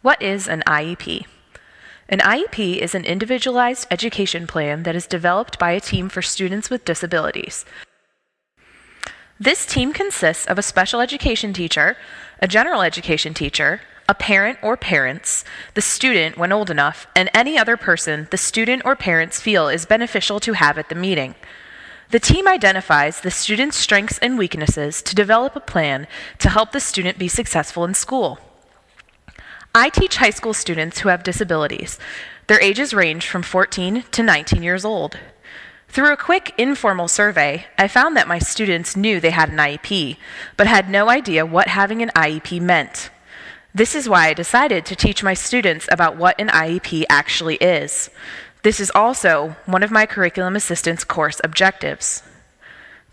What is an IEP? An IEP is an individualized education plan that is developed by a team for students with disabilities. This team consists of a special education teacher, a general education teacher, a parent or parents, the student when old enough, and any other person the student or parents feel is beneficial to have at the meeting. The team identifies the student's strengths and weaknesses to develop a plan to help the student be successful in school. I teach high school students who have disabilities. Their ages range from 14 to 19 years old. Through a quick informal survey, I found that my students knew they had an IEP, but had no idea what having an IEP meant. This is why I decided to teach my students about what an IEP actually is. This is also one of my curriculum assistance course objectives.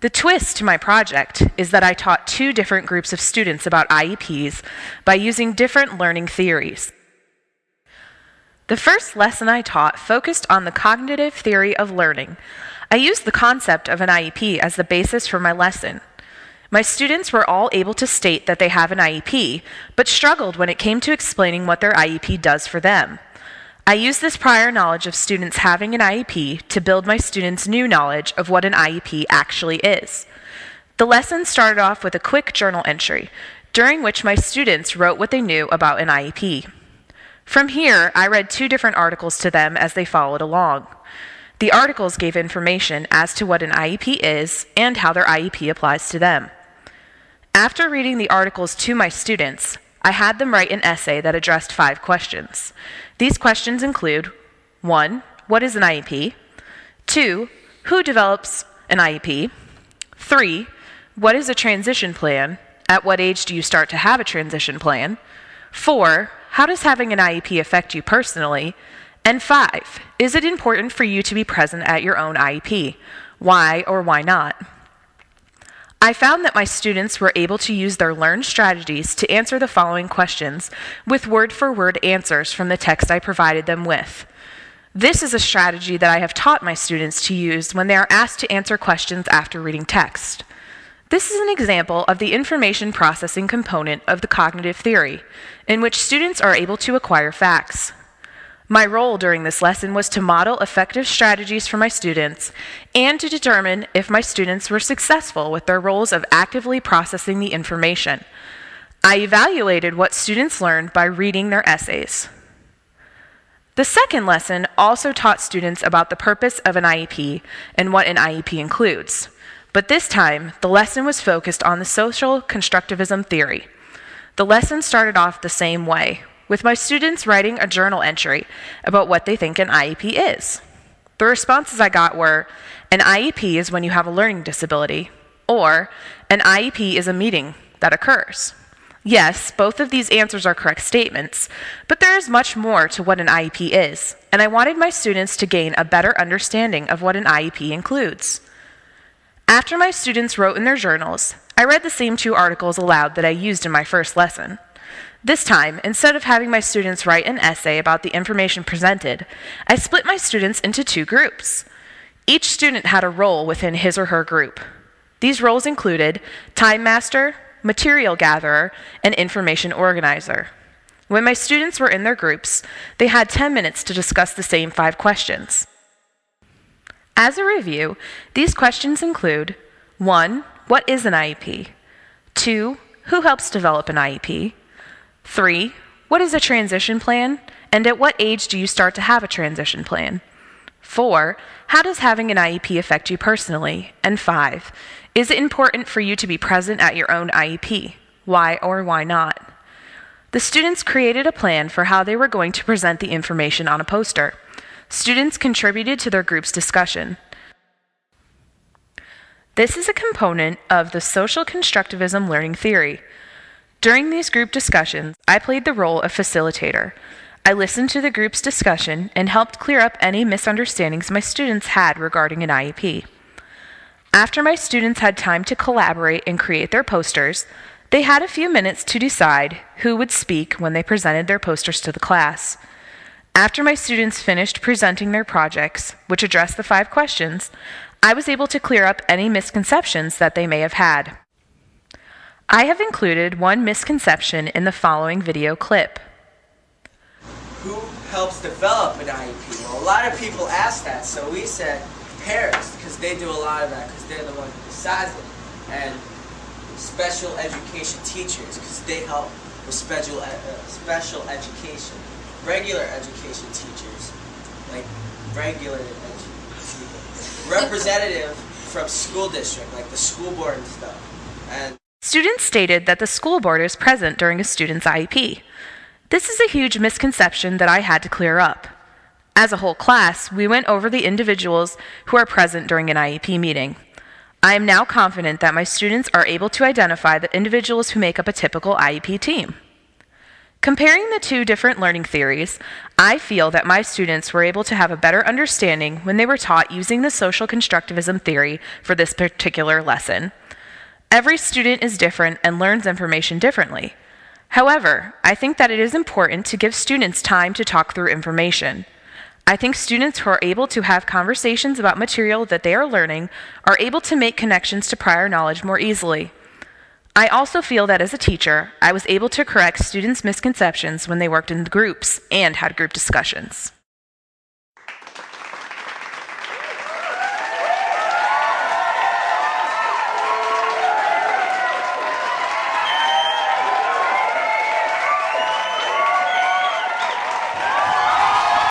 The twist to my project is that I taught two different groups of students about IEPs by using different learning theories. The first lesson I taught focused on the cognitive theory of learning. I used the concept of an IEP as the basis for my lesson. My students were all able to state that they have an IEP, but struggled when it came to explaining what their IEP does for them. I used this prior knowledge of students having an IEP to build my students' new knowledge of what an IEP actually is. The lesson started off with a quick journal entry, during which my students wrote what they knew about an IEP. From here, I read two different articles to them as they followed along. The articles gave information as to what an IEP is and how their IEP applies to them. After reading the articles to my students, I had them write an essay that addressed 5 questions. These questions include: 1. What is an IEP? 2. Who develops an IEP? 3. What is a transition plan? At what age do you start to have a transition plan? 4. How does having an IEP affect you personally? And 5. Is it important for you to be present at your own IEP? Why or why not? I found that my students were able to use their learned strategies to answer the following questions with word-for-word answers from the text I provided them with. This is a strategy that I have taught my students to use when they are asked to answer questions after reading text. This is an example of the information processing component of the cognitive theory, in which students are able to acquire facts. My role during this lesson was to model effective strategies for my students and to determine if my students were successful with their roles of actively processing the information. I evaluated what students learned by reading their essays. The second lesson also taught students about the purpose of an IEP and what an IEP includes. But this time, the lesson was focused on the social constructivism theory. The lesson started off the same way, with my students writing a journal entry about what they think an IEP is. The responses I got were: an IEP is when you have a learning disability, or an IEP is a meeting that occurs. Yes, both of these answers are correct statements, but there is much more to what an IEP is, and I wanted my students to gain a better understanding of what an IEP includes. After my students wrote in their journals, I read the same 2 articles aloud that I used in my first lesson. This time, instead of having my students write an essay about the information presented, I split my students into 2 groups. Each student had a role within his or her group. These roles included time master, material gatherer, and information organizer. When my students were in their groups, they had 10 minutes to discuss the same 5 questions. As a review, these questions include: 1. What is an IEP? 2. Who helps develop an IEP? 3. What is a transition plan, and at what age do you start to have a transition plan? 4. How does having an IEP affect you personally? And 5. Is it important for you to be present at your own IEP? Why or why not? The students created a plan for how they were going to present the information on a poster. Students contributed to their group's discussion. This is a component of the social constructivism learning theory. During these group discussions, I played the role of facilitator. I listened to the group's discussion and helped clear up any misunderstandings my students had regarding an IEP. After my students had time to collaborate and create their posters, they had a few minutes to decide who would speak when they presented their posters to the class. After my students finished presenting their projects, which addressed the 5 questions, I was able to clear up any misconceptions that they may have had. I have included one misconception in the following video clip. who helps develop an IEP? Well, a lot of people ask that, so we said parents, because they do a lot of that, because they're the one who decides it, and special education teachers, because they help with special education. Regular education teachers, like regular education. Representative from school district, like the school board and stuff. And students stated that the school board is present during a student's IEP. This is a huge misconception that I had to clear up. As a whole class, we went over the individuals who are present during an IEP meeting. I am now confident that my students are able to identify the individuals who make up a typical IEP team. Comparing the two different learning theories, I feel that my students were able to have a better understanding when they were taught using the social constructivism theory for this particular lesson. Every student is different and learns information differently. However, I think that it is important to give students time to talk through information. I think students who are able to have conversations about material that they are learning are able to make connections to prior knowledge more easily. I also feel that as a teacher, I was able to correct students' misconceptions when they worked in groups and had group discussions.